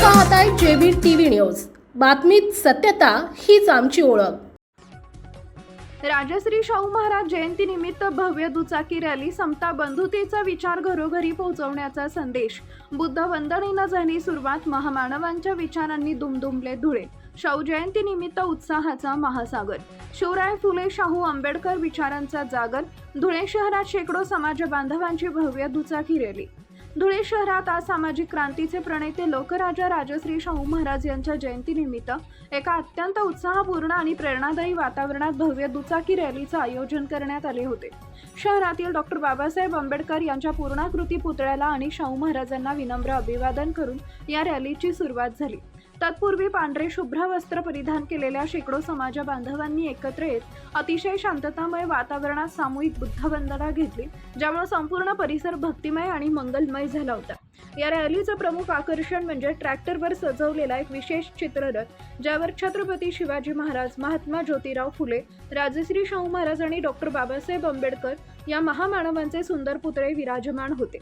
पाहताय JB TV news. बातमीत सत्यता हीच आमची ओळख। राजश्री शाहू महाराज जयंती निमित्त भव्य दुचाकी रॅली समता बंधुतेचा विचार घरोघरी पोहोचवण्याचा संदेश। बुद्ध वंदनेनं झाली सुरुवात। महामानवांच्या विचारांनी दुमदुमले धुळे। शाहू जयंती निमित्त उत्साहाचा महासागर। शिवराय फुले शाहू आंबेडकर विचारांचा जागर। धुळे शहरात शेकडो समाज बांधवांची भव्य दुचाकी रॅली। धुळे शहरात आज सामाजिक क्रांतीचे प्रणेते लोकराजा राजश्री शाहू महाराज यांच्या जयंतीनिमित्त एका अत्यंत उत्साहपूर्ण आणि प्रेरणादायी वातावरणात भव्य दुचाकी रॅलीचं आयोजन करण्यात आले होते। शहरातील डॉक्टर बाबासाहेब आंबेडकर यांच्या पूर्णाकृती पुतळ्याला आणि शाहू महाराजांना विनम्र अभिवादन करून या रॅलीची सुरुवात झाली। तत्पूर्वी पांढरे शुभ्र वस्त्र परिधान केलेल्या शेकडो समाज बांधवांनी एकत्र येत अतिशय शांततामय वातावरणात सामूहिक बुद्धवंदना घेतली, ज्यामुळे संपूर्ण परिसर भक्तिमय आणि मंगलमय झाला होता। या रॅलीचं प्रमुख आकर्षण म्हणजे ट्रॅक्टरवर सजवलेला एक विशेष चित्ररथ, ज्यावर छत्रपती शिवाजी महाराज, महात्मा ज्योतिराव फुले, राजश्री शाहू महाराज आणि डॉक्टर बाबासाहेब आंबेडकर या महामानवांचे सुंदर पुतळे विराजमान होते।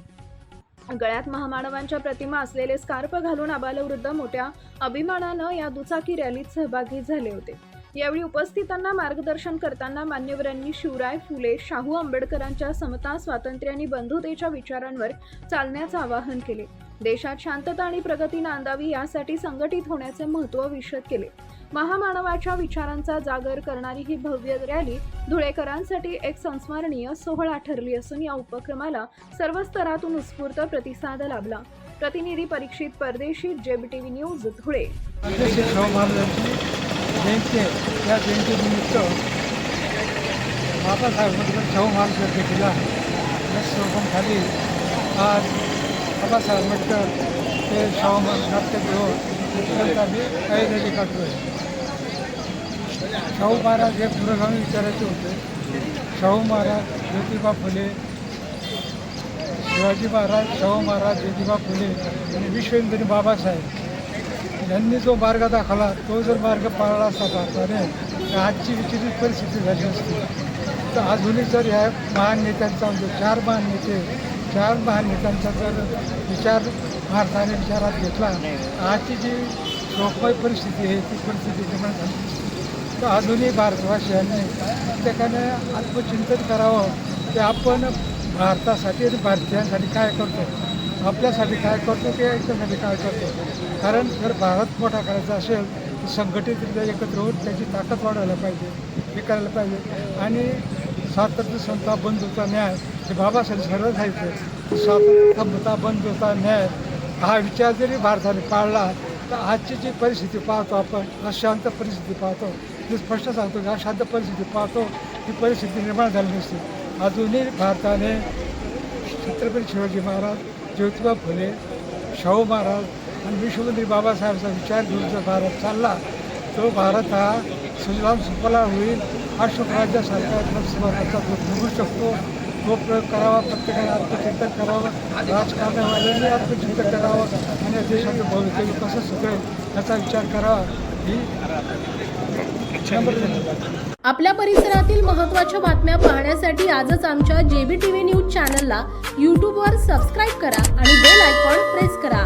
गळ्यात महामानवांच्या प्रतिमा असलेले स्कार्फ घालून आबालवृद्ध मोठ्या अभिमानानं या दुचाकी रॅलीत सहभागी झाले होते। यावेळी उपस्थितांना मार्गदर्शन करताना मान्यवरांनी शिवराय फुले शाहू आंबेडकरांच्या समता, स्वातंत्र्य आणि बंधुतेच्या विचारांवर चालण्याचं आवाहन केले। देशात शांतता आणि प्रगती नांदावी यासाठी संघटित होण्याचे महत्त्व विशद केले। महामानवाच्या विचारांचा जागर करणारी ही भव्य रॅली धुळेकरांसाठी एक संस्मरणीय सोहळा ठरली असून या उपक्रमाला सर्व स्तरातून उत्स्फूर्त प्रतिसाद लाभला। प्रतिनिधी परीक्षित परदेशी, जेबी टीव्ही न्यूज, धुळे। या जयंतीनिमित्त बाबासाहेब आंबेडकर शाहू महाराज जयंतीला खाली आज बाबासाहेब आंबेडकर ते शाहू महाराज काही रॅली काढतो आहे। शाहू महाराज हे पुरोगामी विचारायचे होते। शाहू महाराज, ज्योतिबा फुले, शिवाजी महाराज, शाहू महाराज, ज्योतिबा फुले आणि विश्वहिंदू बाबासाहेब यांनी जो मार्ग दाखवला तो जर मार्ग पाळला असता भारताने तर आजची विचित्र परिस्थिती झाली असती। तर अजूनही जर ह्या महान नेत्यांचा म्हणजे चार महान नेत्यांचा जर विचार भारताने विचारात घेतला तर आजची जी शोकमय परिस्थिती आहे ती परिस्थिती निर्माण झाली। तर अजूनही भारतवासियांनी प्रत्येकाने आत्मचिंतन करावं की आपण भारतासाठी आणि भारतीयांसाठी काय करतो, आपल्यासाठी काय करतो की याच्यासाठी काय करतो। कारण जर भारत मोठा करायचा असेल तर संघटितरित्या एकत्र होऊन त्याची ताकद वाढवायला पाहिजे, हे करायला पाहिजे। आणि स्वातंत्र्य, समता, बंधुता, न्याय हे बाबासाहेब सर्व सांगितलं। स्वातंत्र्य, समता, बंधुता, न्याय हा विचार जरी भारताने पाळला तर आजची जी परिस्थिती पाहतो आपण, अशांत परिस्थिती पाहतो, ती स्पष्ट सांगतो की अशांत परिस्थिती पाहतो ती परिस्थिती निर्माण झाली नसते। अजूनही भारताने छत्रपती शिवाजी महाराज, ज्योतिबा फुले, शाहू महाराज आणि विश्वहिंदू बाबासाहेबांचा विचार घेऊन जर भारत चालला तो भारत हा सुजलाम सुफलाम होईल। अशोक राज्यासारखा स्वराचा तो निघू शकतो। तो प्रयोग करावा, प्रत्येकाने आत्मचिंतन करावं, राजकारणावाल्यांनी आत्मचिंतन करावं आणि या देशाचं भवितव्य कसं सुधरेल याचा विचार करावा ही आपल्या परिसरातील महत्त्वाच्या बातम्या पाहण्यासाठी आजच आमच्या जेबी टीव्ही न्यूज चॅनलला यूट्यूबवर सबस्क्राईब करा आणि बेल आयकॉन प्रेस करा।